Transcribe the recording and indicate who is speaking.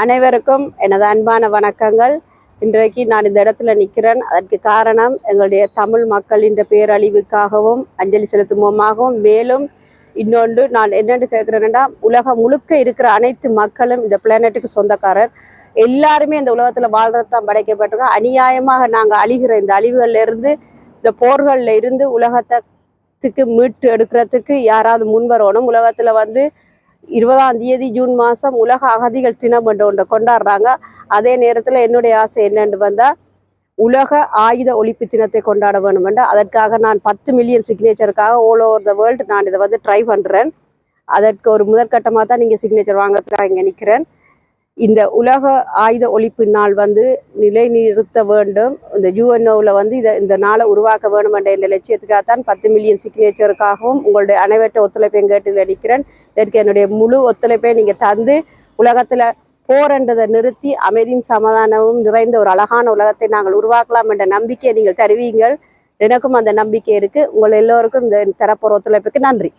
Speaker 1: அனைவருக்கும் எனது அன்பான வணக்கங்கள். இன்றைக்கு நான் இந்த இடத்துல நிற்கிறேன். அதற்கு காரணம் எங்களுடைய தமிழ் மக்களின் பேரழிவுக்காகவும் அஞ்சலி செலுத்துவோமாகவும், மேலும் இன்னொன்று நான் என்னென்னு கேட்குறேன்னா, உலகம் முழுக்க இருக்கிற அனைத்து மக்களும் இந்த பிளானட்டுக்கு சொந்தக்காரர். எல்லாருமே இந்த உலகத்தில் வாழ்றது தான் படைக்கப்பட்டிருக்கோம். அநியாயமாக நாங்கள் அழிகிற இந்த அழிவுகளில் இருந்து, இந்த போர்களில் இருந்து உலகத்துக்கு மீட்டு எடுக்கிறதுக்கு யாராவது முன்வரணும். உலகத்தில் 20ஆம் தேதி ஜூன் மாதம் உலக அகதிகள் தினம் ஒன்று கொண்டாடுறாங்க. அதே நேரத்தில் என்னுடைய ஆசை என்னென்று வந்தால், உலக ஆயுத ஒழிப்பு தினத்தை கொண்டாட வேணுமென்று அதற்காக நான் 10 மில்லியன் சிக்னேச்சருக்காக ஆல் ஓவர் த வேர்ல்டு நான் இதை ட்ரை பண்ணுறேன். அதற்கு ஒரு முதற்கட்டமாக தான் நீங்கள் சிக்னேச்சர் வாங்கிறதுக்காக இங்கே நிற்கிறேன். இந்த உலக ஆயுத ஒழிப்பு நாள் நிலைநிறுத்த வேண்டும். இந்த யுஎன்ஓவில் இந்த நாளை உருவாக்க வேண்டும் என்ற இந்த லட்சியத்துக்காகத்தான் 10 மில்லியன் சிக்னேச்சருக்காகவும் உங்களுடைய அனைவற்ற ஒத்துழைப்பையும் கேட்டு நிற்கிறேன். இதற்கு என்னுடைய முழு ஒத்துழைப்பை நீங்கள் தந்து உலகத்தில் போரென்றதை நிறுத்தி அமைதியும் சமாதானமும் நிறைந்த ஒரு அழகான உலகத்தை நாங்கள் உருவாக்கலாம் என்ற நம்பிக்கையை நீங்கள் தருவீங்கள். எனக்கும் அந்த நம்பிக்கை இருக்குது. உங்கள் எல்லோருக்கும் இந்த தரப்போகிற ஒத்துழைப்புக்கு நன்றி.